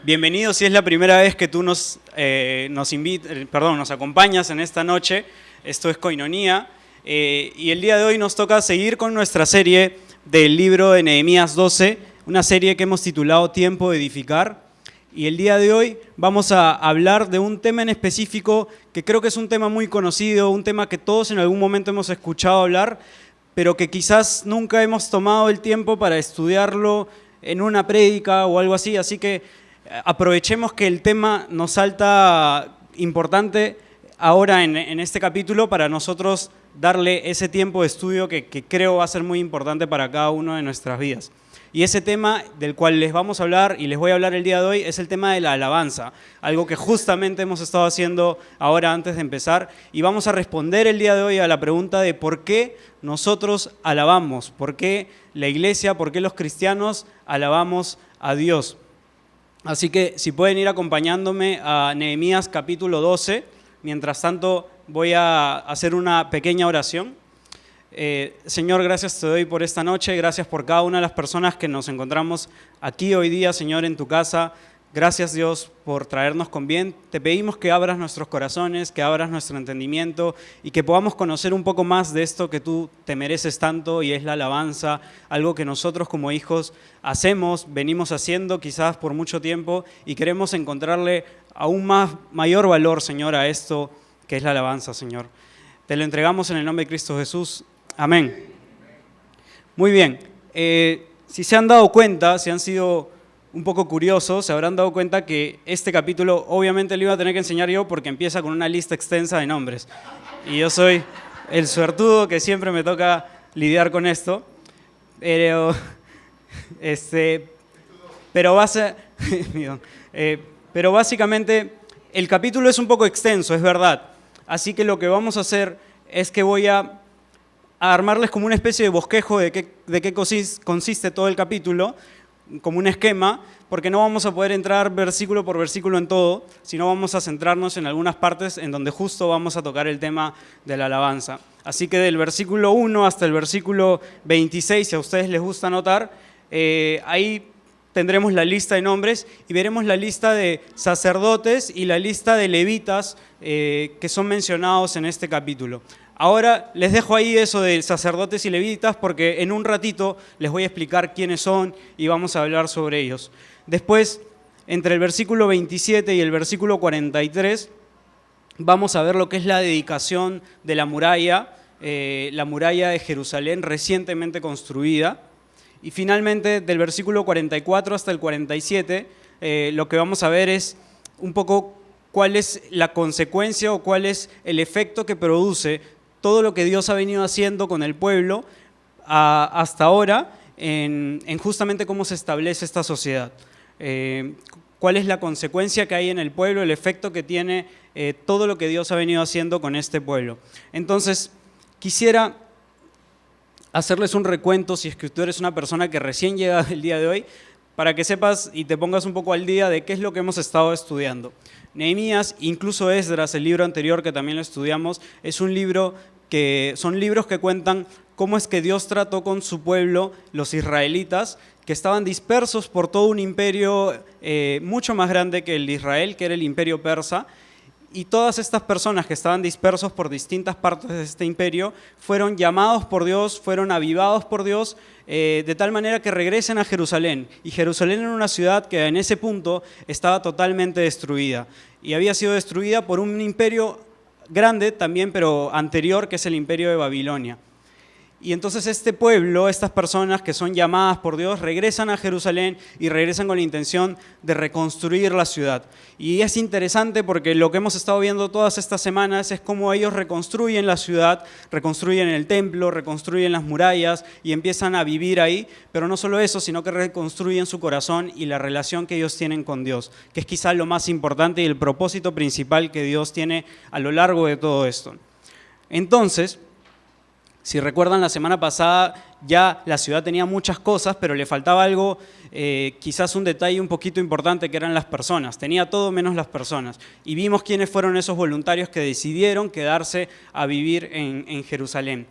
Bienvenido si es la primera vez que tú nos acompañas en esta noche. Esto es Koinonía. Y el día de hoy nos toca seguir con nuestra serie del libro de Nehemías 12, una serie que hemos titulado Tiempo de Edificar. Y el día de hoy vamos a hablar de un tema en específico que creo que es un tema muy conocido, un tema que todos en algún momento hemos escuchado hablar, pero que quizás nunca hemos tomado el tiempo para estudiarlo en una prédica o algo así. Así que aprovechemos que el tema nos salta importante ahora en este capítulo para nosotros darle ese tiempo de estudio que creo va a ser muy importante para cada uno de nuestras vidas. Y ese tema del cual les vamos a hablar y les voy a hablar el día de hoy es el tema de la alabanza, algo que justamente hemos estado haciendo ahora antes de empezar, y vamos a responder el día de hoy a la pregunta de por qué nosotros alabamos, por qué la iglesia, por qué los cristianos alabamos a Dios. Así que si pueden ir acompañándome a Nehemías capítulo 12, mientras tanto voy a hacer una pequeña oración. Señor, gracias te doy por esta noche, gracias por cada una de las personas que nos encontramos aquí hoy día, Señor, en tu casa. Gracias, Dios, por traernos con bien. Te pedimos que abras nuestros corazones, que abras nuestro entendimiento y que podamos conocer un poco más de esto que tú te mereces tanto, y es la alabanza, algo que nosotros como hijos hacemos, venimos haciendo quizás por mucho tiempo, y queremos encontrarle aún mayor valor, Señor, a esto que es la alabanza, Señor. Te lo entregamos en el nombre de Cristo Jesús. Amén. Muy bien. Si se han dado cuenta, si han sido un poco curiosos, se habrán dado cuenta que este capítulo obviamente lo iba a tener que enseñar yo porque empieza con una lista extensa de nombres. Y yo soy el suertudo que siempre me toca lidiar con esto. Pero básicamente el capítulo es un poco extenso, es verdad. Así que lo que vamos a hacer es que voy a armarles como una especie de bosquejo de qué consiste todo el capítulo, como un esquema, porque no vamos a poder entrar versículo por versículo en todo, sino vamos a centrarnos en algunas partes en donde justo vamos a tocar el tema de la alabanza. Así que del versículo 1 hasta el versículo 26, si a ustedes les gusta anotar, ahí tendremos la lista de nombres y veremos la lista de sacerdotes y la lista de levitas que son mencionados en este capítulo. Ahora les dejo ahí eso de sacerdotes y levitas porque en un ratito les voy a explicar quiénes son y vamos a hablar sobre ellos. Después, entre el versículo 27 y el versículo 43, vamos a ver lo que es la dedicación de la muralla de Jerusalén recientemente construida. Y finalmente, del versículo 44 hasta el 47, lo que vamos a ver es un poco cuál es la consecuencia o cuál es el efecto que produce todo lo que Dios ha venido haciendo con el pueblo hasta ahora en justamente cómo se establece esta sociedad. Cuál es la consecuencia que hay en el pueblo, el efecto que tiene todo lo que Dios ha venido haciendo con este pueblo. Entonces, quisiera hacerles un recuento, si es que tú eres una persona que recién llega el día de hoy, para que sepas y te pongas un poco al día de qué es lo que hemos estado estudiando. Nehemías, incluso Esdras, el libro anterior que también lo estudiamos, son libros que cuentan cómo es que Dios trató con su pueblo, los israelitas, que estaban dispersos por todo un imperio mucho más grande que el de Israel, que era el imperio persa. Y todas estas personas que estaban dispersos por distintas partes de este imperio fueron llamados por Dios, fueron avivados por Dios, de tal manera que regresen a Jerusalén. Y Jerusalén era una ciudad que en ese punto estaba totalmente destruida. Y había sido destruida por un imperio grande también, pero anterior, que es el imperio de Babilonia. Y entonces este pueblo, estas personas que son llamadas por Dios, regresan a Jerusalén y regresan con la intención de reconstruir la ciudad. Y es interesante porque lo que hemos estado viendo todas estas semanas es cómo ellos reconstruyen la ciudad, reconstruyen el templo, reconstruyen las murallas y empiezan a vivir ahí. Pero no solo eso, sino que reconstruyen su corazón y la relación que ellos tienen con Dios, que es quizá lo más importante y el propósito principal que Dios tiene a lo largo de todo esto. Entonces, si recuerdan, la semana pasada ya la ciudad tenía muchas cosas, pero le faltaba algo, quizás un detalle un poquito importante, que eran las personas. Tenía todo menos las personas. Y vimos quiénes fueron esos voluntarios que decidieron quedarse a vivir en Jerusalén.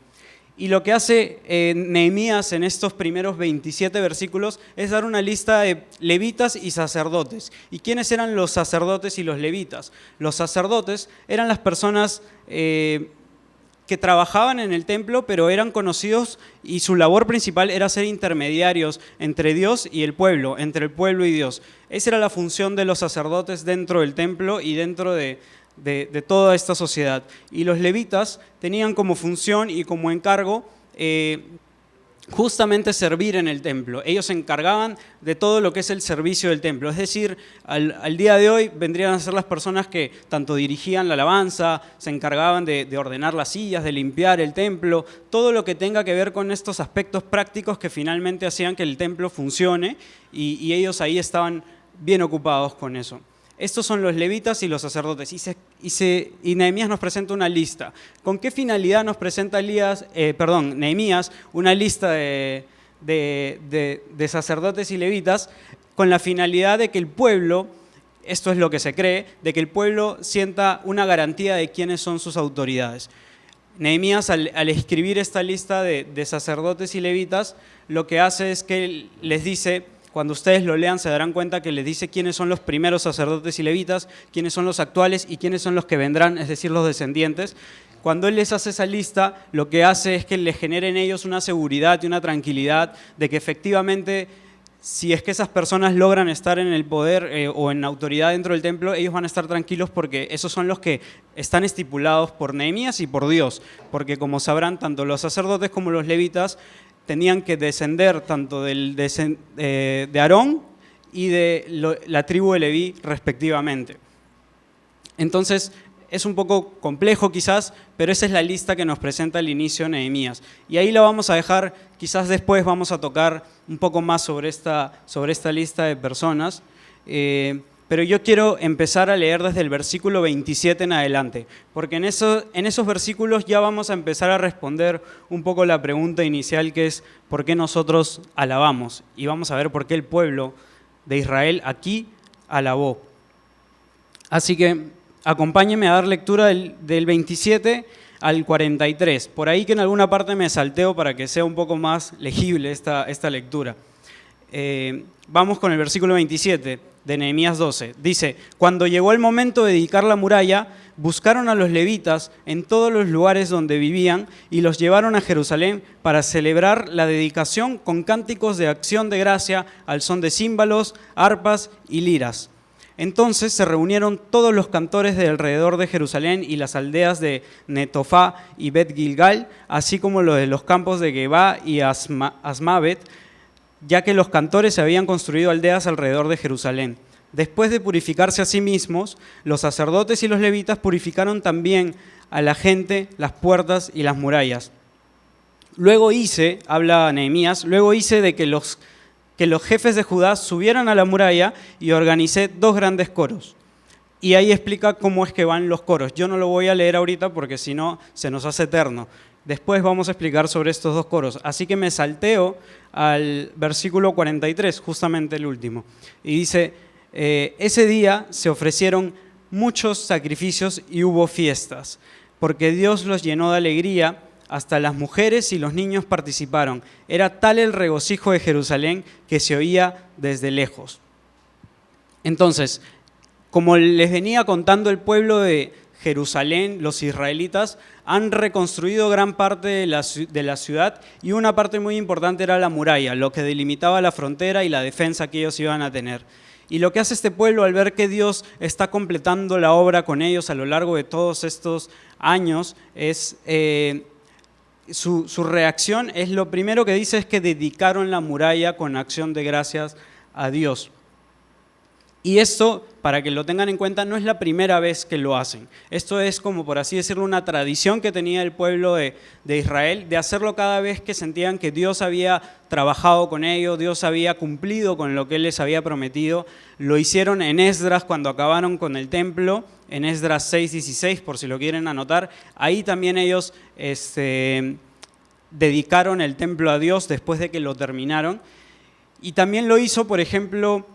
Y lo que hace Nehemías en estos primeros 27 versículos es dar una lista de levitas y sacerdotes. ¿Y quiénes eran los sacerdotes y los levitas? Los sacerdotes eran las personas que trabajaban en el templo, pero eran conocidos y su labor principal era ser intermediarios entre Dios y el pueblo, entre el pueblo y Dios. Esa era la función de los sacerdotes dentro del templo y dentro de toda esta sociedad. Y los levitas tenían como función y como encargo justamente servir en el templo. Ellos se encargaban de todo lo que es el servicio del templo. Es decir, al día de hoy vendrían a ser las personas que tanto dirigían la alabanza, se encargaban de ordenar las sillas, de limpiar el templo, todo lo que tenga que ver con estos aspectos prácticos que finalmente hacían que el templo funcione y ellos ahí estaban bien ocupados con eso. Estos son los levitas y los sacerdotes. Y Nehemías nos presenta una lista. ¿Con qué finalidad nos presenta Nehemías una lista de sacerdotes y levitas? Con la finalidad de que el pueblo, esto es lo que se cree, de que el pueblo sienta una garantía de quiénes son sus autoridades. Nehemías, al escribir esta lista de sacerdotes y levitas, lo que hace es que les dice... Cuando ustedes lo lean se darán cuenta que les dice quiénes son los primeros sacerdotes y levitas, quiénes son los actuales y quiénes son los que vendrán, es decir, los descendientes. Cuando él les hace esa lista, lo que hace es que les genere en ellos una seguridad y una tranquilidad de que efectivamente, si es que esas personas logran estar en el poder o en autoridad dentro del templo, ellos van a estar tranquilos porque esos son los que están estipulados por Nehemías y por Dios. Porque como sabrán, tanto los sacerdotes como los levitas tenían que descender tanto de Aarón y de la tribu de Leví respectivamente. Entonces, es un poco complejo quizás, pero esa es la lista que nos presenta al inicio Nehemías. Y ahí la vamos a dejar, quizás después vamos a tocar un poco más sobre esta lista de personas. Pero yo quiero empezar a leer desde el versículo 27 en adelante, porque en esos versículos ya vamos a empezar a responder un poco la pregunta inicial, que es ¿por qué nosotros alabamos? Y vamos a ver por qué el pueblo de Israel aquí alabó. Así que acompáñenme a dar lectura del 27 al 43, por ahí que en alguna parte me salteo para que sea un poco más legible esta lectura. Vamos con el versículo 27 de Nehemías 12. Dice: cuando llegó el momento de dedicar la muralla, buscaron a los levitas en todos los lugares donde vivían y los llevaron a Jerusalén para celebrar la dedicación con cánticos de acción de gracia al son de címbalos, arpas y liras. Entonces se reunieron todos los cantores de alrededor de Jerusalén y las aldeas de Netofá y Bet Gilgal, así como los de los campos de Gebá y Asmavet, ya que los cantores se habían construido aldeas alrededor de Jerusalén. Después de purificarse a sí mismos, los sacerdotes y los levitas purificaron también a la gente, las puertas y las murallas. Luego habla Nehemías, de que los jefes de Judá subieran a la muralla y organicé 2 grandes coros. Y ahí explica cómo es que van los coros. Yo no lo voy a leer ahorita porque si no se nos hace eterno. Después vamos a explicar sobre estos 2 coros. Así que me salteo al versículo 43, justamente el último. Y dice: ese día se ofrecieron muchos sacrificios y hubo fiestas, porque Dios los llenó de alegría, hasta las mujeres y los niños participaron. Era tal el regocijo de Jerusalén que se oía desde lejos. Entonces, como les venía contando, el pueblo de Jerusalén, los israelitas, han reconstruido gran parte de la ciudad y una parte muy importante era la muralla, lo que delimitaba la frontera y la defensa que ellos iban a tener. Y lo que hace este pueblo al ver que Dios está completando la obra con ellos a lo largo de todos estos años, es su reacción es, lo primero que dice es que dedicaron la muralla con acción de gracias a Dios. Y esto, para que lo tengan en cuenta, no es la primera vez que lo hacen. Esto es como, por así decirlo, una tradición que tenía el pueblo de Israel, de hacerlo cada vez que sentían que Dios había trabajado con ellos, Dios había cumplido con lo que Él les había prometido. Lo hicieron en Esdras cuando acabaron con el templo, en Esdras 6:16, por si lo quieren anotar. Ahí también ellos dedicaron el templo a Dios después de que lo terminaron. Y también lo hizo, por ejemplo,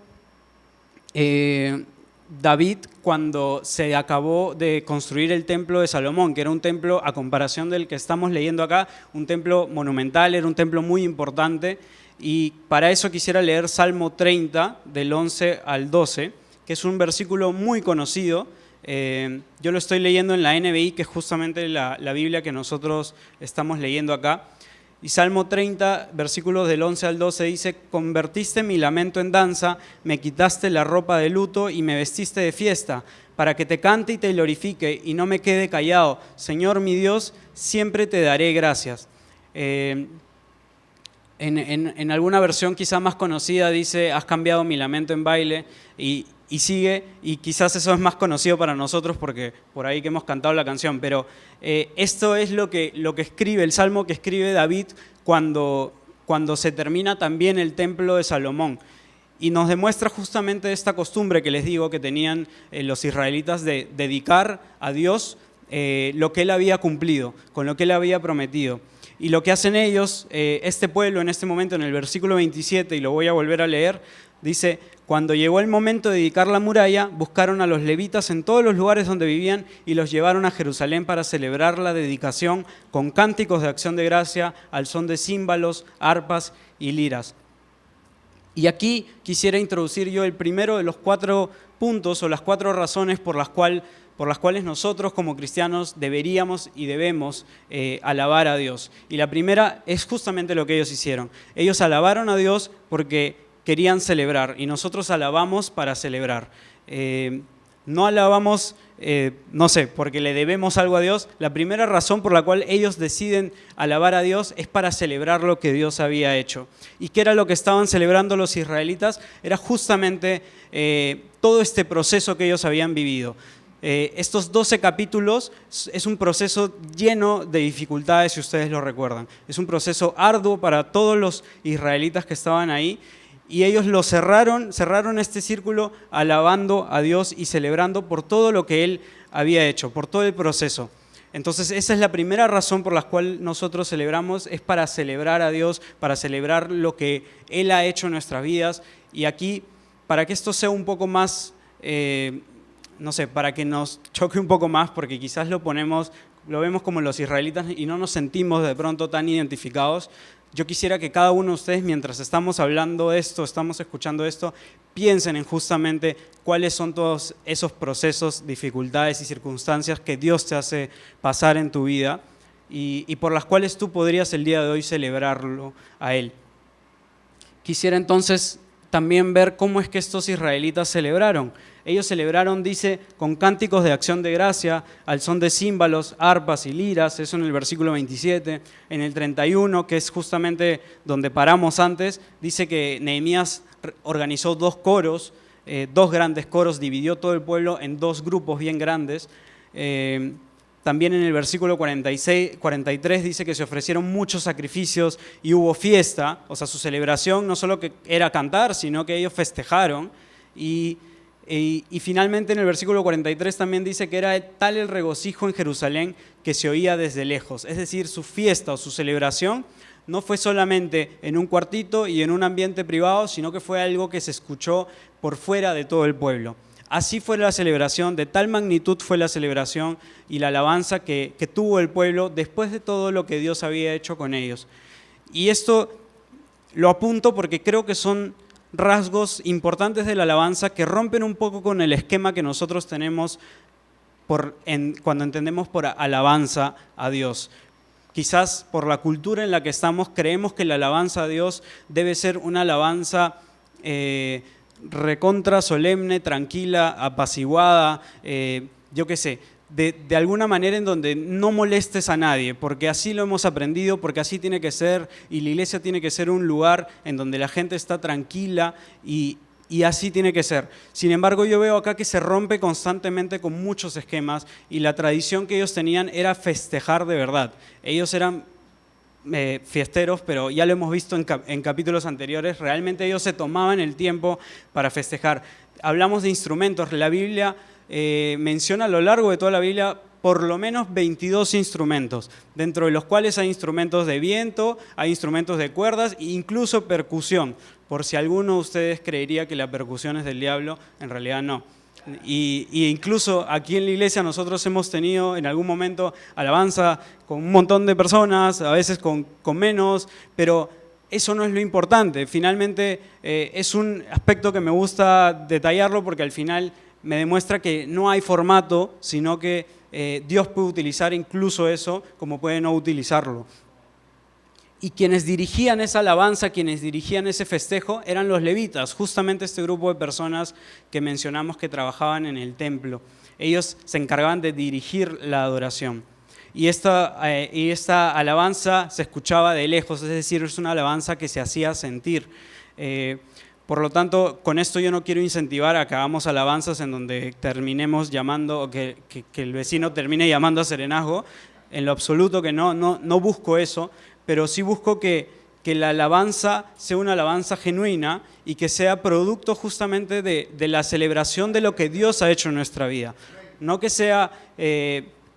David cuando se acabó de construir el templo de Salomón, que era un templo, a comparación del que estamos leyendo acá, un templo monumental, era un templo muy importante, y para eso quisiera leer Salmo 30, del 11 al 12, que es un versículo muy conocido. Yo lo estoy leyendo en la NBI, que es justamente la Biblia que nosotros estamos leyendo acá. Y Salmo 30, versículos del 11 al 12 dice: convertiste mi lamento en danza, me quitaste la ropa de luto y me vestiste de fiesta, para que te cante y te glorifique y no me quede callado. Señor mi Dios, siempre te daré gracias. En alguna versión quizá más conocida dice: has cambiado mi lamento en baile, y sigue, y quizás eso es más conocido para nosotros porque por ahí que hemos cantado la canción, pero esto es lo que escribe, el salmo que escribe David cuando se termina también el templo de Salomón. Y nos demuestra justamente esta costumbre que les digo que tenían los israelitas de dedicar a Dios lo que Él había cumplido, con lo que Él había prometido. Y lo que hacen ellos, este pueblo en este momento, en el versículo 27, y lo voy a volver a leer, dice: cuando llegó el momento de dedicar la muralla, buscaron a los levitas en todos los lugares donde vivían y los llevaron a Jerusalén para celebrar la dedicación con cánticos de acción de gracia, al son de címbalos, arpas y liras. Y aquí quisiera introducir yo el primero de los 4 puntos o las 4 razones por las cuales nosotros como cristianos deberíamos y debemos alabar a Dios. Y la primera es justamente lo que ellos hicieron. Ellos alabaron a Dios porque querían celebrar, y nosotros alabamos para celebrar. No alabamos, no sé, porque le debemos algo a Dios. La primera razón por la cual ellos deciden alabar a Dios es para celebrar lo que Dios había hecho. ¿Y qué era lo que estaban celebrando los israelitas? Era justamente todo este proceso que ellos habían vivido. Estos 12 capítulos es un proceso lleno de dificultades, si ustedes lo recuerdan. Es un proceso arduo para todos los israelitas que estaban ahí. Y ellos lo cerraron este círculo alabando a Dios y celebrando por todo lo que Él había hecho, por todo el proceso. Entonces esa es la primera razón por la cual nosotros celebramos, es para celebrar a Dios, para celebrar lo que Él ha hecho en nuestras vidas. Y aquí, para que esto sea un poco más, no sé, para que nos choque un poco más, porque quizás lo vemos como los israelitas y no nos sentimos de pronto tan identificados. Yo quisiera que cada uno de ustedes, mientras estamos hablando esto, estamos escuchando esto, piensen en justamente cuáles son todos esos procesos, dificultades y circunstancias que Dios te hace pasar en tu vida y por las cuales tú podrías el día de hoy celebrarlo a Él. Quisiera entonces también ver cómo es que estos israelitas celebraron. Ellos celebraron, dice, con cánticos de acción de gracia, al son de címbalos, arpas y liras, eso en el versículo 27. En el 31, que es justamente donde paramos antes, dice que Nehemías organizó 2 coros, 2 grandes coros, dividió todo el pueblo en 2 grupos bien grandes. También en el versículo 43 dice que se ofrecieron muchos sacrificios y hubo fiesta. O sea, su celebración no solo que era cantar, sino que ellos festejaron. Y finalmente en el versículo 43 también dice que era tal el regocijo en Jerusalén que se oía desde lejos. Es decir, su fiesta o su celebración no fue solamente en un cuartito y en un ambiente privado, sino que fue algo que se escuchó por fuera de todo el pueblo. Así fue la celebración, de tal magnitud fue la celebración y la alabanza que tuvo el pueblo después de todo lo que Dios había hecho con ellos. Y esto lo apunto porque creo que son rasgos importantes de la alabanza que rompen un poco con el esquema que nosotros tenemos cuando entendemos por alabanza a Dios. Quizás por la cultura en la que estamos creemos que la alabanza a Dios debe ser una alabanza recontra solemne, tranquila, apaciguada, yo qué sé, de alguna manera en donde no molestes a nadie, porque así lo hemos aprendido, porque así tiene que ser, y la iglesia tiene que ser un lugar en donde la gente está tranquila y así tiene que ser. Sin embargo, yo veo acá que se rompe constantemente con muchos esquemas y la tradición que ellos tenían era festejar de verdad. Ellos eran fiesteros, pero ya lo hemos visto en capítulos anteriores, realmente ellos se tomaban el tiempo para festejar. Hablamos de instrumentos, la Biblia menciona a lo largo de toda la Biblia por lo menos 22 instrumentos, dentro de los cuales hay instrumentos de viento, hay instrumentos de cuerdas e incluso percusión. Por si alguno de ustedes creería que la percusión es del diablo, en realidad no. Y incluso aquí en la iglesia nosotros hemos tenido en algún momento alabanza con un montón de personas, a veces con menos, pero eso no es lo importante. Finalmente es un aspecto que me gusta detallarlo porque al final me demuestra que no hay formato, sino que Dios puede utilizar incluso eso como puede no utilizarlo. Y quienes dirigían esa alabanza, quienes dirigían ese festejo, eran los levitas, justamente este grupo de personas que mencionamos que trabajaban en el templo. Ellos se encargaban de dirigir la adoración. Y esta alabanza se escuchaba de lejos, es decir, es una alabanza que se hacía sentir. Por lo tanto, con esto yo no quiero incentivar a que hagamos alabanzas en donde terminemos llamando, o que el vecino termine llamando a serenazgo. En lo absoluto que no busco eso, pero sí busco que la alabanza sea una alabanza genuina y que sea producto justamente de la celebración de lo que Dios ha hecho en nuestra vida. No que sea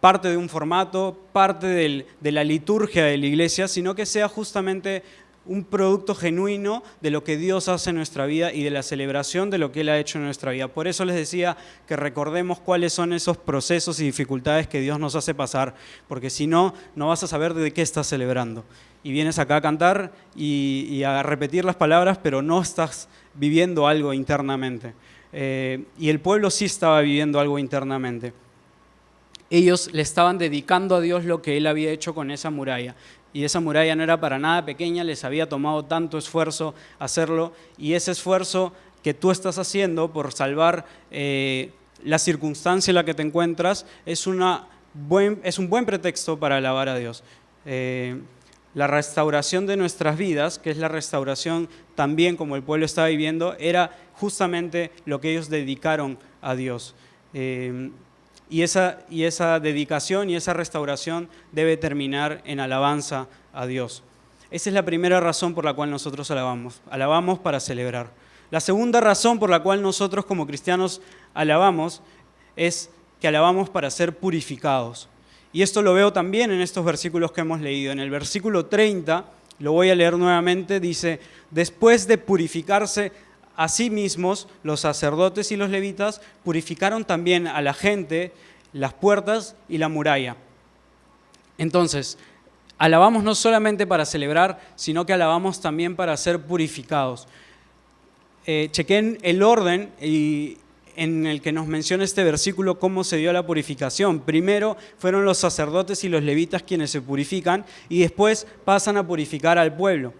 parte de un formato, parte de la liturgia de la iglesia, sino que sea justamente un producto genuino de lo que Dios hace en nuestra vida y de la celebración de lo que Él ha hecho en nuestra vida. Por eso les decía que recordemos cuáles son esos procesos y dificultades que Dios nos hace pasar, porque si no, no vas a saber de qué estás celebrando. Y vienes acá a cantar y a repetir las palabras, pero no estás viviendo algo internamente. Y el pueblo sí estaba viviendo algo internamente. Ellos le estaban dedicando a Dios lo que Él había hecho con esa muralla. Y esa muralla no era para nada pequeña, les había tomado tanto esfuerzo hacerlo, y ese esfuerzo que tú estás haciendo por salvar la circunstancia en la que te encuentras es un buen pretexto para alabar a Dios. La restauración de nuestras vidas, que es la restauración también como el pueblo estaba viviendo, era justamente lo que ellos dedicaron a Dios. Y esa dedicación y esa restauración debe terminar en alabanza a Dios. Esa es la primera razón por la cual nosotros alabamos. Alabamos para celebrar. La segunda razón por la cual nosotros como cristianos alabamos es que alabamos para ser purificados. Y esto lo veo también en estos versículos que hemos leído. En el versículo 30, lo voy a leer nuevamente, dice: después de purificarse a sí mismos, los sacerdotes y los levitas purificaron también a la gente, las puertas y la muralla. Entonces, alabamos no solamente para celebrar, sino que alabamos también para ser purificados. Chequen el orden en el que nos menciona este versículo cómo se dio la purificación. Primero fueron los sacerdotes y los levitas quienes se purifican y después pasan a purificar al pueblo.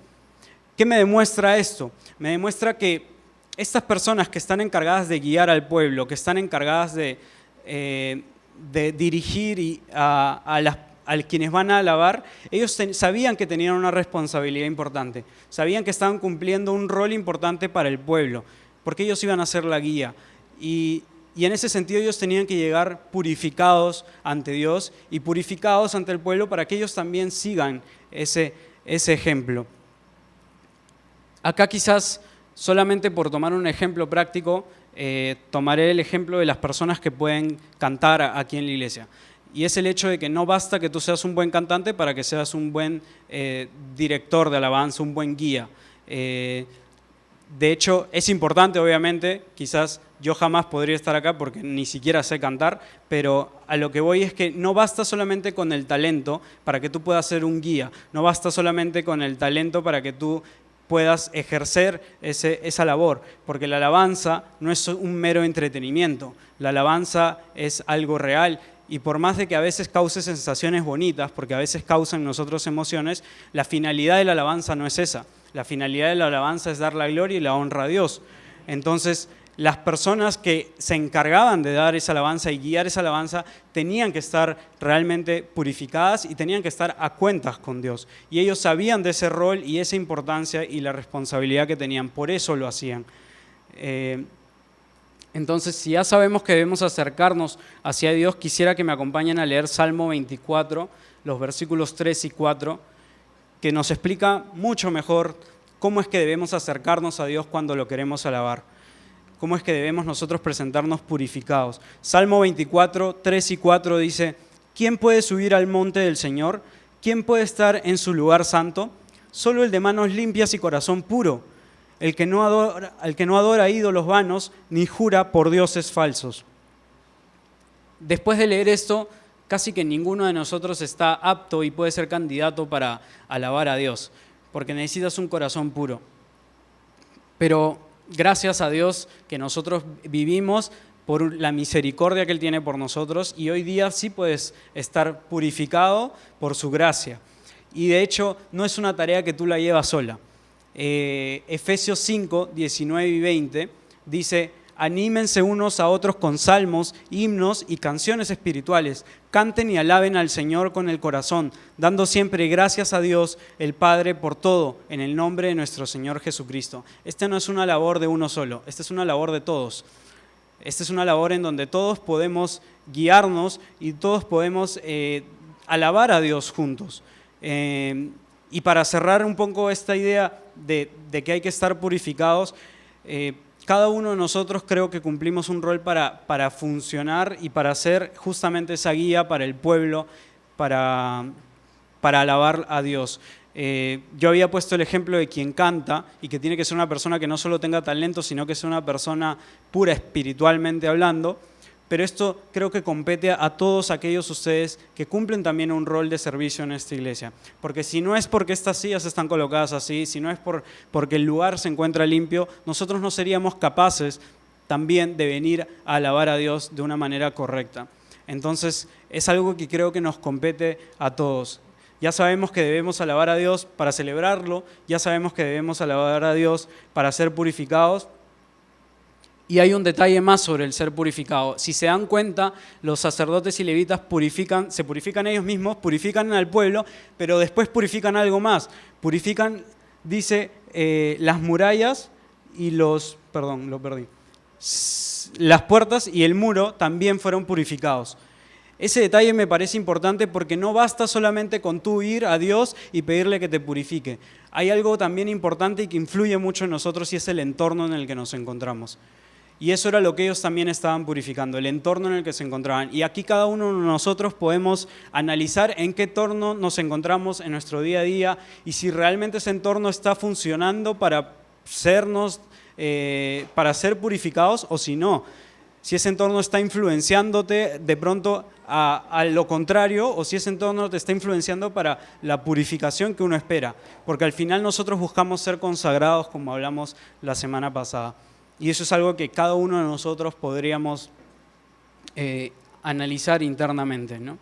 ¿Qué me demuestra esto? Me demuestra que estas personas que están encargadas de guiar al pueblo, que están encargadas de dirigir a quienes van a alabar, ellos sabían que tenían una responsabilidad importante, sabían que estaban cumpliendo un rol importante para el pueblo, porque ellos iban a ser la guía. Y en ese sentido ellos tenían que llegar purificados ante Dios y purificados ante el pueblo para que ellos también sigan ese ejemplo. Acá quizás, solamente por tomar un ejemplo práctico, tomaré el ejemplo de las personas que pueden cantar aquí en la iglesia. Y es el hecho de que no basta que tú seas un buen cantante para que seas un buen director de alabanza, un buen guía. De hecho, es importante, obviamente, quizás yo jamás podría estar acá porque ni siquiera sé cantar, pero a lo que voy es que no basta solamente con el talento para que tú puedas ser un guía, no basta solamente con el talento para que tú puedas ejercer esa labor, porque la alabanza no es un mero entretenimiento, la alabanza es algo real. Y por más de que a veces cause sensaciones bonitas, porque a veces causan en nosotros emociones, la finalidad de la alabanza no es esa. La finalidad de la alabanza es dar la gloria y la honra a Dios. Entonces, las personas que se encargaban de dar esa alabanza y guiar esa alabanza tenían que estar realmente purificadas y tenían que estar a cuentas con Dios. Y ellos sabían de ese rol y esa importancia y la responsabilidad que tenían. Por eso lo hacían. Entonces, si ya sabemos que debemos acercarnos hacia Dios, quisiera que me acompañen a leer Salmo 24, los versículos 3 y 4, que nos explica mucho mejor cómo es que debemos acercarnos a Dios cuando lo queremos alabar. Cómo es que debemos nosotros presentarnos purificados. Salmo 24, 3 y 4 dice: ¿quién puede subir al monte del Señor? ¿Quién puede estar en su lugar santo? Solo el de manos limpias y corazón puro, al que no adora ídolos vanos, ni jura por dioses falsos. Después de leer esto, casi que ninguno de nosotros está apto y puede ser candidato para alabar a Dios, porque necesitas un corazón puro. Pero gracias a Dios que nosotros vivimos por la misericordia que Él tiene por nosotros, y hoy día sí puedes estar purificado por su gracia. Y de hecho no es una tarea que tú la llevas sola. Efesios 5, 19 y 20 dice: anímense unos a otros con salmos, himnos y canciones espirituales. Canten y alaben al Señor con el corazón, dando siempre gracias a Dios el Padre por todo, en el nombre de nuestro Señor Jesucristo. Esta no es una labor de uno solo, esta es una labor de todos. Esta es una labor en donde todos podemos guiarnos y todos podemos alabar a Dios juntos. Y para cerrar un poco esta idea de que hay que estar purificados, cada uno de nosotros creo que cumplimos un rol para funcionar y para ser justamente esa guía para el pueblo, para alabar a Dios. Yo había puesto el ejemplo de quien canta y que tiene que ser una persona que no solo tenga talento, sino que sea una persona pura espiritualmente hablando, pero esto creo que compete a todos aquellos ustedes que cumplen también un rol de servicio en esta iglesia. Porque si no es porque estas sillas están colocadas así, si no es porque el lugar se encuentra limpio, nosotros no seríamos capaces también de venir a alabar a Dios de una manera correcta. Entonces es algo que creo que nos compete a todos. Ya sabemos que debemos alabar a Dios para celebrarlo, ya sabemos que debemos alabar a Dios para ser purificados. Y hay un detalle más sobre el ser purificado. Si se dan cuenta, los sacerdotes y levitas se purifican ellos mismos, purifican al pueblo, pero después purifican algo más. Purifican, dice, las murallas y las puertas y el muro también fueron purificados. Ese detalle me parece importante porque no basta solamente con tú ir a Dios y pedirle que te purifique. Hay algo también importante y que influye mucho en nosotros y es el entorno en el que nos encontramos. Y eso era lo que ellos también estaban purificando, el entorno en el que se encontraban. Y aquí cada uno de nosotros podemos analizar en qué entorno nos encontramos en nuestro día a día y si realmente ese entorno está funcionando para ser purificados o si no. Si ese entorno está influenciándote de pronto a lo contrario o si ese entorno te está influenciando para la purificación que uno espera. Porque al final nosotros buscamos ser consagrados como hablamos la semana pasada. Y eso es algo que cada uno de nosotros podríamos analizar internamente, ¿no?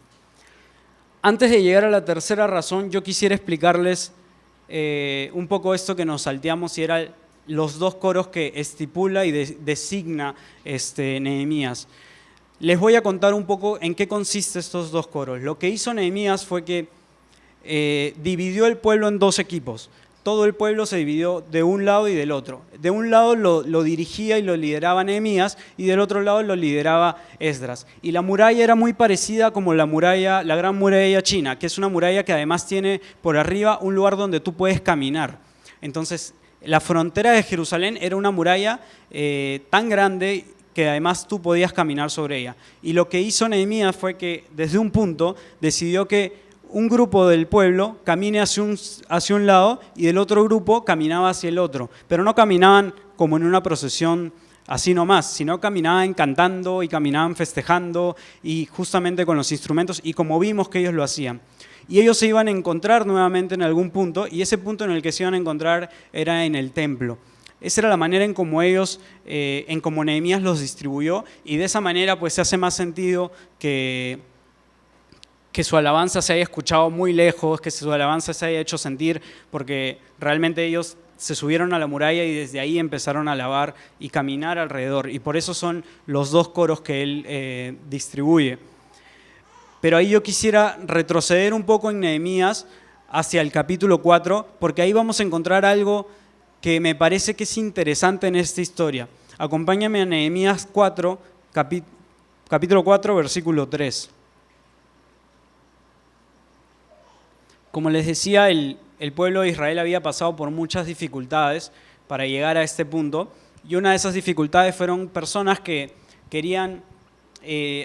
Antes de llegar a la tercera razón, yo quisiera explicarles un poco esto que nos salteamos y eran los dos coros que estipula y designa Nehemías. Les voy a contar un poco en qué consisten estos dos coros. Lo que hizo Nehemías fue que dividió el pueblo en dos equipos. Todo el pueblo se dividió de un lado y del otro. De un lado lo dirigía y lo lideraba Nehemías y del otro lado lo lideraba Esdras. Y la muralla era muy parecida como la gran muralla china, que es una muralla que además tiene por arriba un lugar donde tú puedes caminar. Entonces, la frontera de Jerusalén era una muralla tan grande que además tú podías caminar sobre ella. Y lo que hizo Nehemías fue que desde un punto decidió que un grupo del pueblo camine hacia un lado y el otro grupo caminaba hacia el otro, pero no caminaban como en una procesión así nomás, sino caminaban cantando y caminaban festejando y justamente con los instrumentos y como vimos que ellos lo hacían. Y ellos se iban a encontrar nuevamente en algún punto y ese punto en el que se iban a encontrar era en el templo. Esa era la manera en cómo Nehemías los distribuyó y de esa manera pues se hace más sentido que su alabanza se haya escuchado muy lejos, que su alabanza se haya hecho sentir, porque realmente ellos se subieron a la muralla y desde ahí empezaron a alabar y caminar alrededor. Y por eso son los dos coros que él distribuye. Pero ahí yo quisiera retroceder un poco en Nehemías hacia el capítulo 4, porque ahí vamos a encontrar algo que me parece que es interesante en esta historia. Acompáñame a Nehemías 4, capítulo 4, versículo 3. Como les decía, el pueblo de Israel había pasado por muchas dificultades para llegar a este punto y una de esas dificultades fueron personas que querían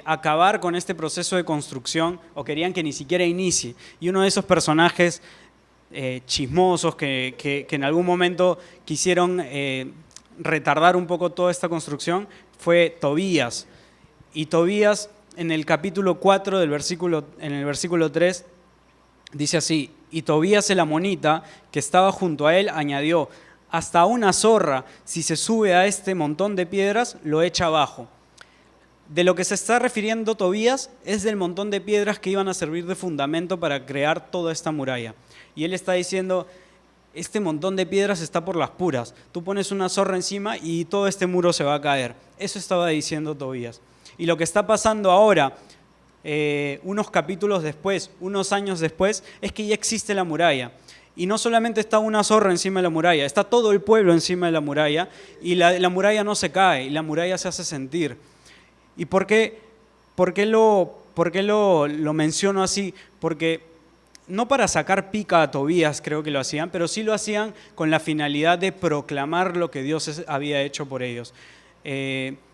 acabar con este proceso de construcción o querían que ni siquiera inicie. Y uno de esos personajes chismosos que en algún momento quisieron retardar un poco toda esta construcción fue Tobías. Y Tobías en el capítulo 4 en el versículo 3 dice así: y Tobías el amonita que estaba junto a él añadió: hasta una zorra, si se sube a este montón de piedras, lo echa abajo. De lo que se está refiriendo Tobías es del montón de piedras que iban a servir de fundamento para crear toda esta muralla. Y él está diciendo: este montón de piedras está por las puras. Tú pones una zorra encima y todo este muro se va a caer. Eso estaba diciendo Tobías. Y lo que está pasando ahora, unos capítulos después, unos años después, es que ya existe la muralla. Y no solamente está una zorra encima de la muralla, está todo el pueblo encima de la muralla, y la muralla no se cae, y la muralla se hace sentir. ¿Y por qué lo menciono así? Porque no para sacar pica a Tobías creo que lo hacían, pero sí lo hacían con la finalidad de proclamar lo que Dios había hecho por ellos.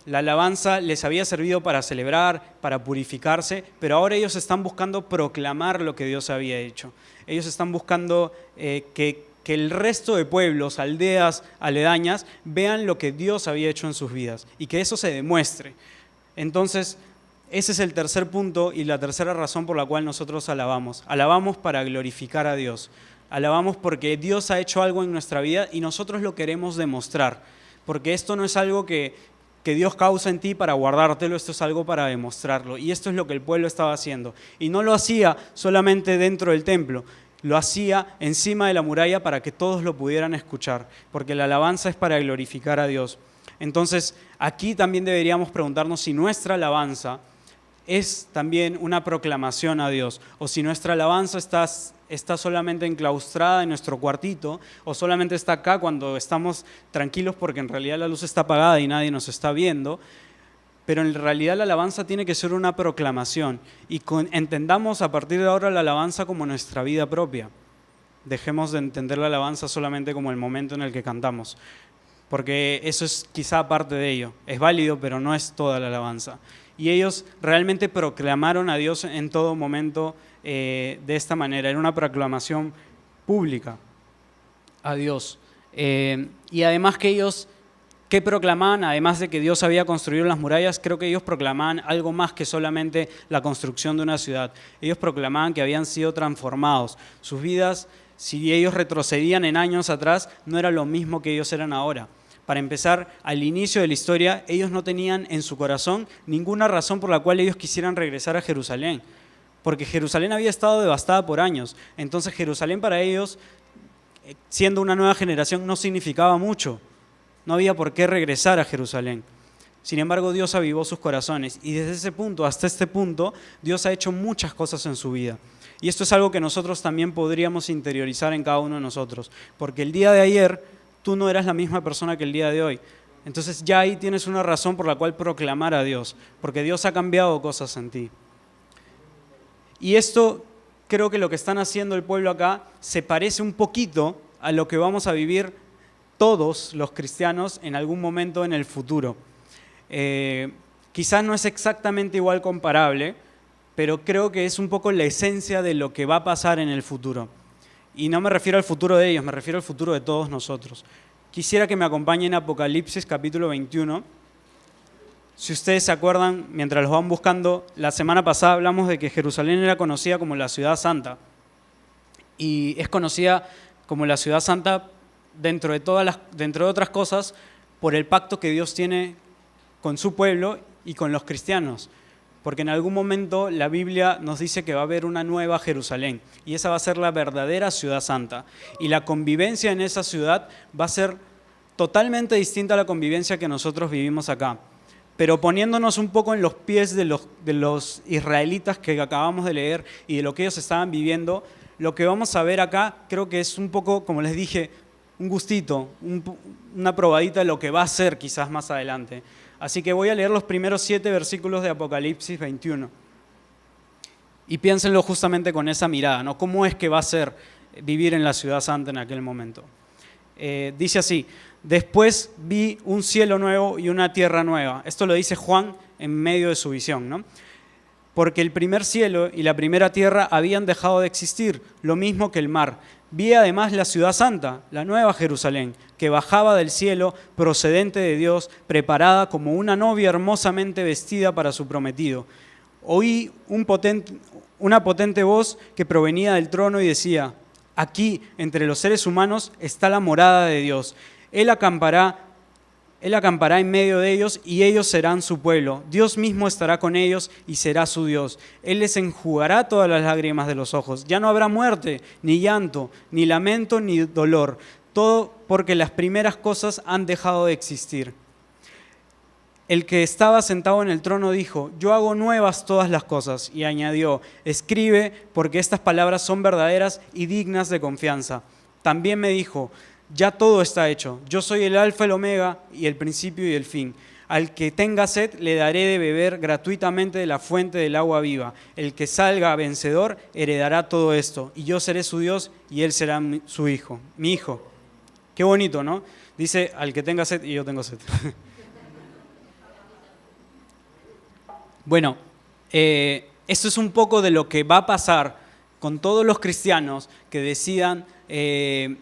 La alabanza les había servido para celebrar, para purificarse, pero ahora ellos están buscando proclamar lo que Dios había hecho. Ellos están buscando que el resto de pueblos, aldeas, aledañas, vean lo que Dios había hecho en sus vidas y que eso se demuestre. Entonces, ese es el tercer punto y la tercera razón por la cual nosotros alabamos. Alabamos para glorificar a Dios. Alabamos porque Dios ha hecho algo en nuestra vida y nosotros lo queremos demostrar. Porque esto no es algo que Dios causa en ti para guardártelo, esto es algo para demostrarlo. Y esto es lo que el pueblo estaba haciendo. Y no lo hacía solamente dentro del templo, lo hacía encima de la muralla para que todos lo pudieran escuchar. Porque la alabanza es para glorificar a Dios. Entonces, aquí también deberíamos preguntarnos si nuestra alabanza es también una proclamación a Dios, o si nuestra alabanza está solamente enclaustrada en nuestro cuartito, o solamente está acá cuando estamos tranquilos porque en realidad la luz está apagada y nadie nos está viendo, pero en realidad la alabanza tiene que ser una proclamación, y entendamos a partir de ahora la alabanza como nuestra vida propia. Dejemos de entender la alabanza solamente como el momento en el que cantamos, porque eso es quizá parte de ello, es válido, pero no es toda la alabanza. Y ellos realmente proclamaron a Dios en todo momento de esta manera. Era una proclamación pública a Dios. Y además que ellos, ¿qué proclamaban? Además de que Dios había construido las murallas, creo que ellos proclamaban algo más que solamente la construcción de una ciudad. Ellos proclamaban que habían sido transformados. Sus vidas, si ellos retrocedían en años atrás, no era lo mismo que ellos eran ahora. Para empezar, al inicio de la historia, ellos no tenían en su corazón ninguna razón por la cual ellos quisieran regresar a Jerusalén, porque Jerusalén había estado devastada por años. Entonces Jerusalén para ellos, siendo una nueva generación, no significaba mucho. No había por qué regresar a Jerusalén. Sin embargo, Dios avivó sus corazones y desde ese punto hasta este punto, Dios ha hecho muchas cosas en su vida. Y esto es algo que nosotros también podríamos interiorizar en cada uno de nosotros, porque el día de ayer tú no eras la misma persona que el día de hoy. Entonces ya ahí tienes una razón por la cual proclamar a Dios, porque Dios ha cambiado cosas en ti. Y esto, creo que lo que están haciendo el pueblo acá se parece un poquito a lo que vamos a vivir todos los cristianos en algún momento en el futuro. Quizás no es exactamente igual comparable, pero creo que es un poco la esencia de lo que va a pasar en el futuro. Y no me refiero al futuro de ellos, me refiero al futuro de todos nosotros. Quisiera que me acompañen a Apocalipsis capítulo 21. Si ustedes se acuerdan, mientras los van buscando, la semana pasada hablamos de que Jerusalén era conocida como la ciudad santa. Y es conocida como la ciudad santa dentro de otras cosas por el pacto que Dios tiene con su pueblo y con los cristianos. Porque en algún momento la Biblia nos dice que va a haber una nueva Jerusalén y esa va a ser la verdadera ciudad santa. Y la convivencia en esa ciudad va a ser totalmente distinta a la convivencia que nosotros vivimos acá. Pero poniéndonos un poco en los pies de los israelitas que acabamos de leer y de lo que ellos estaban viviendo, lo que vamos a ver acá creo que es un poco, como les dije, un gustito, una probadita de lo que va a ser quizás más adelante. Así que voy a leer los primeros 7 versículos de Apocalipsis 21. Y piénsenlo justamente con esa mirada, ¿no? ¿Cómo es que va a ser vivir en la ciudad santa en aquel momento? Dice así: después vi un cielo nuevo y una tierra nueva. Esto lo dice Juan en medio de su visión, ¿no? porque el primer cielo y la primera tierra habían dejado de existir, lo mismo que el mar. Vi además la ciudad santa, la nueva Jerusalén, que bajaba del cielo, procedente de Dios, preparada como una novia hermosamente vestida para su prometido. Oí una potente voz que provenía del trono y decía: aquí, entre los seres humanos, está la morada de Dios. Él acampará en medio de ellos y ellos serán su pueblo. Dios mismo estará con ellos y será su Dios. Él les enjugará todas las lágrimas de los ojos. Ya no habrá muerte, ni llanto, ni lamento, ni dolor. Todo porque las primeras cosas han dejado de existir. El que estaba sentado en el trono dijo: yo hago nuevas todas las cosas. Y añadió: escribe, porque estas palabras son verdaderas y dignas de confianza. También me dijo: ya todo está hecho. Yo soy el Alfa y el Omega, y el principio y el fin. Al que tenga sed le daré de beber gratuitamente de la fuente del agua viva. El que salga vencedor heredará todo esto. Y yo seré su Dios y él será su hijo, mi hijo. Qué bonito, ¿no? Dice: al que tenga sed, y yo tengo sed. Bueno, esto es un poco de lo que va a pasar con todos los cristianos que decidan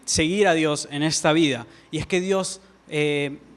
seguir a Dios en esta vida. Y es que Dios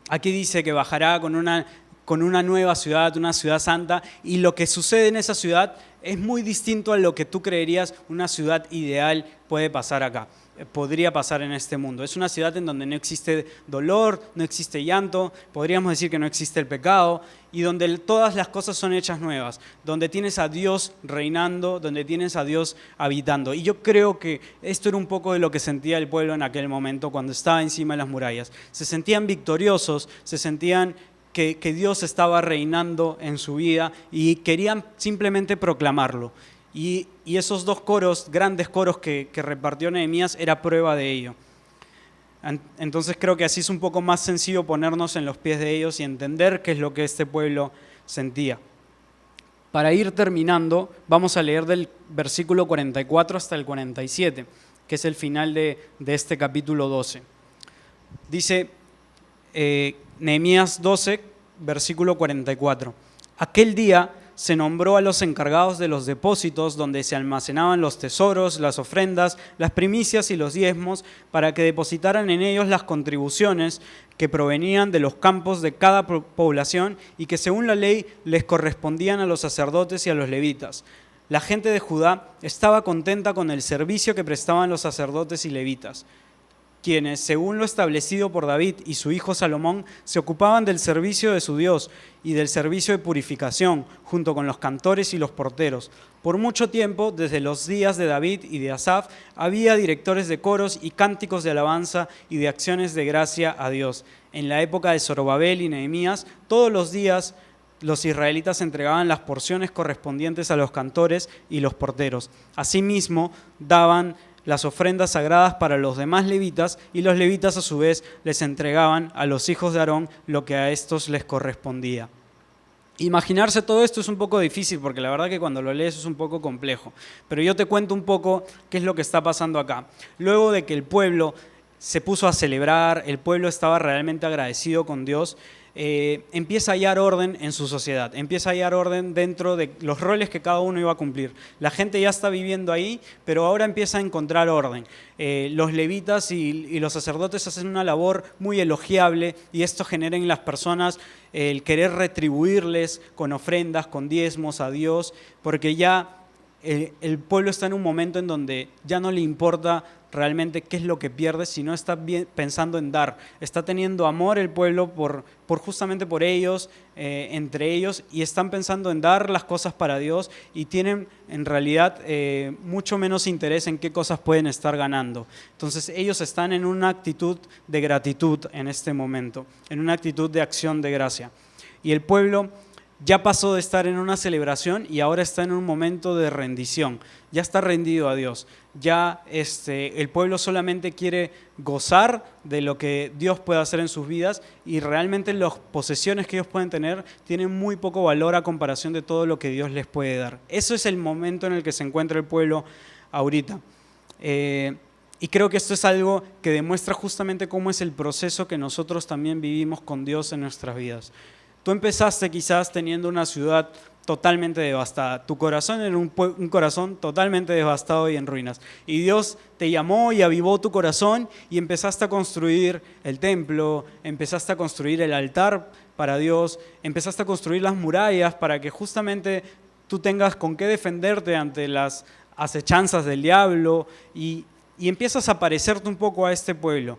aquí dice que bajará con una nueva ciudad, una ciudad santa, y lo que sucede en esa ciudad es muy distinto a lo que tú creerías una ciudad ideal puede pasar acá. Podría pasar en este mundo. Es una ciudad en donde no existe dolor, no existe llanto, podríamos decir que no existe el pecado, y donde todas las cosas son hechas nuevas, donde tienes a Dios reinando, donde tienes a Dios habitando. Y yo creo que esto era un poco de lo que sentía el pueblo en aquel momento cuando estaba encima de las murallas. Se sentían victoriosos, se sentían que Dios estaba reinando en su vida y querían simplemente proclamarlo. Y esos dos coros, grandes coros que repartió Nehemías, era prueba de ello. Entonces creo que así es un poco más sencillo ponernos en los pies de ellos y entender qué es lo que este pueblo sentía. Para ir terminando, vamos a leer del versículo 44 hasta el 47, que es el final de este capítulo 12. Dice Nehemías 12, versículo 44. Aquel día se nombró a los encargados de los depósitos donde se almacenaban los tesoros, las ofrendas, las primicias y los diezmos, para que depositaran en ellos las contribuciones que provenían de los campos de cada población y que según la ley les correspondían a los sacerdotes y a los levitas. La gente de Judá estaba contenta con el servicio que prestaban los sacerdotes y levitas, quienes, según lo establecido por David y su hijo Salomón, se ocupaban del servicio de su Dios y del servicio de purificación, junto con los cantores y los porteros. Por mucho tiempo, desde los días de David y de Asaf, había directores de coros y cánticos de alabanza y de acciones de gracia a Dios. En la época de Zorobabel y Nehemías, todos los días los israelitas entregaban las porciones correspondientes a los cantores y los porteros. Asimismo, daban las ofrendas sagradas para los demás levitas, y los levitas a su vez les entregaban a los hijos de Aarón lo que a estos les correspondía. Imaginarse todo esto es un poco difícil porque la verdad que cuando lo lees es un poco complejo, pero yo te cuento un poco qué es lo que está pasando acá. Luego de que el pueblo se puso a celebrar, el pueblo estaba realmente agradecido con Dios, empieza a hallar orden en su sociedad, empieza a hallar orden dentro de los roles que cada uno iba a cumplir. La gente ya está viviendo ahí, pero ahora empieza a encontrar orden. Los levitas y los sacerdotes hacen una labor muy elogiable y esto genera en las personas el querer retribuirles con ofrendas, con diezmos a Dios, porque ya el pueblo está en un momento en donde ya no le importa realmente qué es lo que pierde, sino está pensando en dar. Está teniendo amor el pueblo justamente por ellos, entre ellos, y están pensando en dar las cosas para Dios y tienen en realidad mucho menos interés en qué cosas pueden estar ganando. Entonces ellos están en una actitud de gratitud en este momento, en una actitud de acción de gracia. Y el pueblo ya pasó de estar en una celebración y ahora está en un momento de rendición. Ya está rendido a Dios. Ya el pueblo solamente quiere gozar de lo que Dios puede hacer en sus vidas y realmente las posesiones que ellos pueden tener tienen muy poco valor a comparación de todo lo que Dios les puede dar. Eso es el momento en el que se encuentra el pueblo ahorita. Y creo que esto es algo que demuestra justamente cómo es el proceso que nosotros también vivimos con Dios en nuestras vidas. Tú empezaste quizás teniendo una ciudad totalmente devastada. Tu corazón era un corazón totalmente devastado y en ruinas. Y Dios te llamó y avivó tu corazón y empezaste a construir el templo, empezaste a construir el altar para Dios, empezaste a construir las murallas para que justamente tú tengas con qué defenderte ante las acechanzas del diablo y empiezas a parecerte un poco a este pueblo.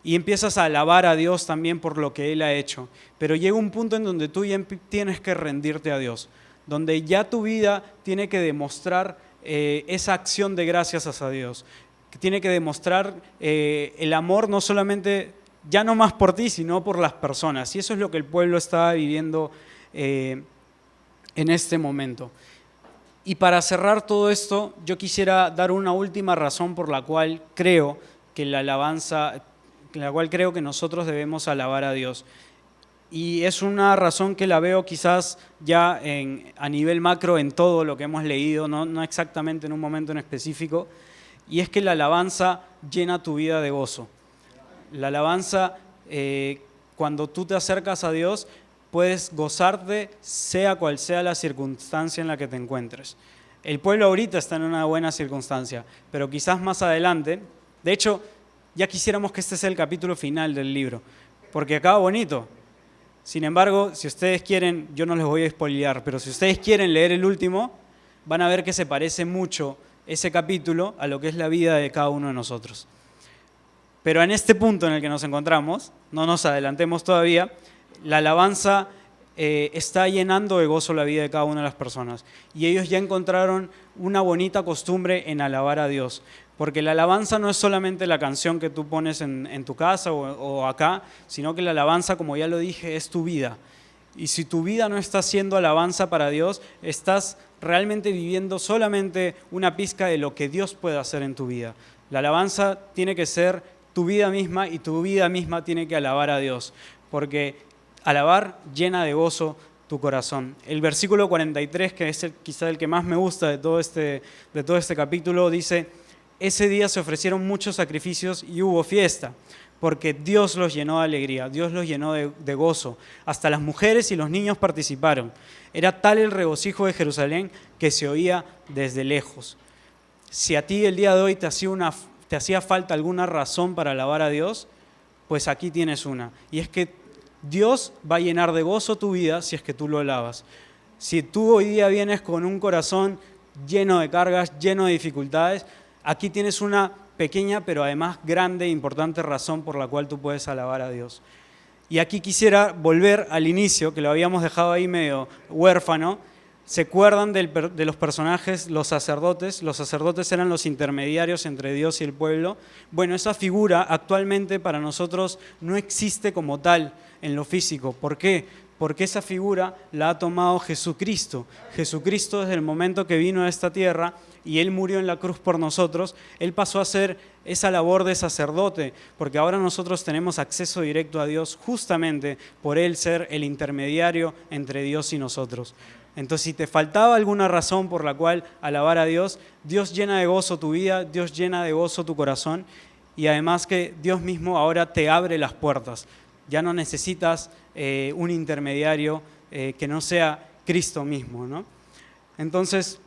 Y empiezas a alabar a Dios también por lo que Él ha hecho. Pero llega un punto en donde tú ya tienes que rendirte a Dios, donde ya tu vida tiene que demostrar esa acción de gracias hacia Dios, que tiene que demostrar el amor no solamente, ya no más por ti, sino por las personas. Y eso es lo que el pueblo estaba viviendo en este momento. Y para cerrar todo esto, yo quisiera dar una última razón por la cual creo que nosotros debemos alabar a Dios. Y es una razón que la veo quizás ya a nivel macro en todo lo que hemos leído, no exactamente en un momento en específico, y es que la alabanza llena tu vida de gozo. La alabanza, cuando tú te acercas a Dios, puedes gozarte sea cual sea la circunstancia en la que te encuentres. El pueblo ahorita está en una buena circunstancia, pero quizás más adelante, de hecho, ya quisiéramos que este sea el capítulo final del libro, porque acaba bonito. Sin embargo, si ustedes quieren, yo no les voy a spoilear, pero si ustedes quieren leer el último, van a ver que se parece mucho ese capítulo a lo que es la vida de cada uno de nosotros. Pero en este punto en el que nos encontramos, no nos adelantemos todavía, la alabanza está llenando de gozo la vida de cada una de las personas. Y ellos ya encontraron una bonita costumbre en alabar a Dios. Porque la alabanza no es solamente la canción que tú pones en tu casa o acá, sino que la alabanza, como ya lo dije, es tu vida. Y si tu vida no está siendo alabanza para Dios, estás realmente viviendo solamente una pizca de lo que Dios puede hacer en tu vida. La alabanza tiene que ser tu vida misma y tu vida misma tiene que alabar a Dios. Porque alabar llena de gozo tu corazón. El versículo 43, que es quizá el que más me gusta de todo este capítulo, dice: ese día se ofrecieron muchos sacrificios y hubo fiesta, porque Dios los llenó de alegría, Dios los llenó de gozo. Hasta las mujeres y los niños participaron. Era tal el regocijo de Jerusalén que se oía desde lejos. Si a ti el día de hoy te hacía falta alguna razón para alabar a Dios, pues aquí tienes una. Y es que Dios va a llenar de gozo tu vida si es que tú lo alabas. Si tú hoy día vienes con un corazón lleno de cargas, lleno de dificultades, aquí tienes una pequeña pero además grande e importante razón por la cual tú puedes alabar a Dios. Y aquí quisiera volver al inicio, que lo habíamos dejado ahí medio huérfano. ¿Se acuerdan de los personajes, los sacerdotes? Los sacerdotes eran los intermediarios entre Dios y el pueblo. Bueno, esa figura actualmente para nosotros no existe como tal en lo físico. ¿Por qué? Porque esa figura la ha tomado Jesucristo. Jesucristo, desde el momento que vino a esta tierra y Él murió en la cruz por nosotros, Él pasó a hacer esa labor de sacerdote, porque ahora nosotros tenemos acceso directo a Dios justamente por Él ser el intermediario entre Dios y nosotros. Entonces, si te faltaba alguna razón por la cual alabar a Dios, Dios llena de gozo tu vida, Dios llena de gozo tu corazón, y además que Dios mismo ahora te abre las puertas. Ya no necesitas un intermediario que no sea Cristo mismo, ¿no? Entonces,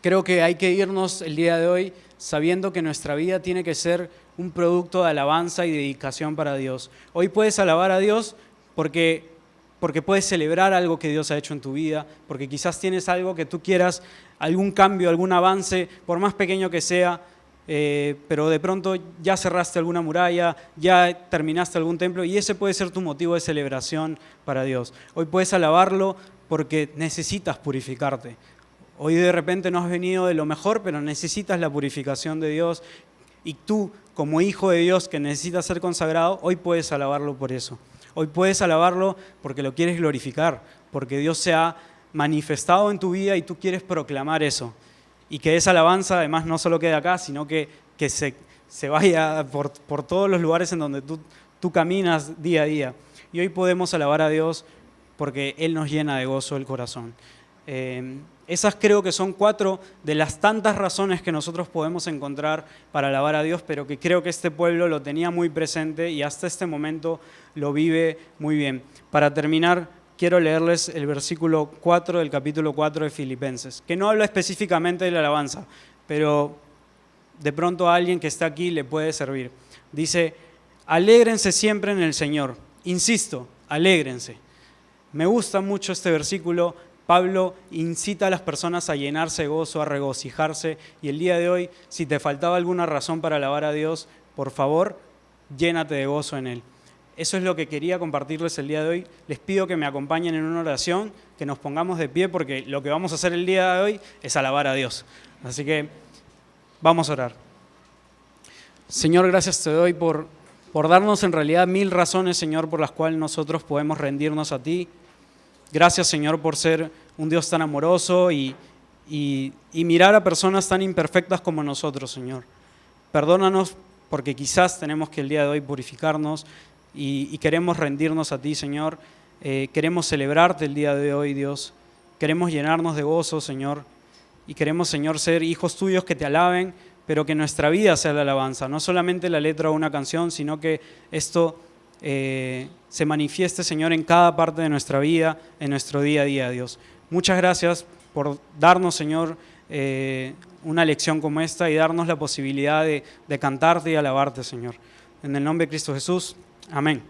creo que hay que irnos el día de hoy sabiendo que nuestra vida tiene que ser un producto de alabanza y dedicación para Dios. Hoy puedes alabar a Dios porque puedes celebrar algo que Dios ha hecho en tu vida, porque quizás tienes algo que tú quieras, algún cambio, algún avance, por más pequeño que sea, pero de pronto ya cerraste alguna muralla, ya terminaste algún templo y ese puede ser tu motivo de celebración para Dios. Hoy puedes alabarlo porque necesitas purificarte. Hoy de repente no has venido de lo mejor, pero necesitas la purificación de Dios y tú, como hijo de Dios que necesitas ser consagrado, hoy puedes alabarlo por eso. Hoy puedes alabarlo porque lo quieres glorificar, porque Dios se ha manifestado en tu vida y tú quieres proclamar eso. Y que esa alabanza además no solo quede acá, sino que se vaya por todos los lugares en donde tú caminas día a día. Y hoy podemos alabar a Dios porque Él nos llena de gozo el corazón. Esas creo que son 4 de las tantas razones que nosotros podemos encontrar para alabar a Dios, pero que creo que este pueblo lo tenía muy presente y hasta este momento lo vive muy bien. Para terminar, quiero leerles el versículo 4 del capítulo 4 de Filipenses, que no habla específicamente de la alabanza, pero de pronto a alguien que está aquí le puede servir. Dice: alégrense siempre en el Señor. Insisto, alégrense. Me gusta mucho este versículo. Pablo incita a las personas a llenarse de gozo, a regocijarse, y el día de hoy, si te faltaba alguna razón para alabar a Dios, por favor, llénate de gozo en Él. Eso es lo que quería compartirles el día de hoy. Les pido que me acompañen en una oración, que nos pongamos de pie, porque lo que vamos a hacer el día de hoy es alabar a Dios. Así que vamos a orar. Señor, gracias te doy por darnos en realidad 1000 razones, Señor, por las cuales nosotros podemos rendirnos a ti. Gracias, Señor, por ser un Dios tan amoroso y mirar a personas tan imperfectas como nosotros, Señor. Perdónanos porque quizás tenemos que el día de hoy purificarnos y queremos rendirnos a ti, Señor. Queremos celebrarte el día de hoy, Dios. Queremos llenarnos de gozo, Señor. Y queremos, Señor, ser hijos tuyos que te alaben, pero que nuestra vida sea la alabanza. No solamente la letra de una canción, sino que esto se manifieste, Señor, en cada parte de nuestra vida, en nuestro día a día, Dios. Muchas gracias por darnos, Señor, una lección como esta y darnos la posibilidad de cantarte y alabarte, Señor. En el nombre de Cristo Jesús, amén.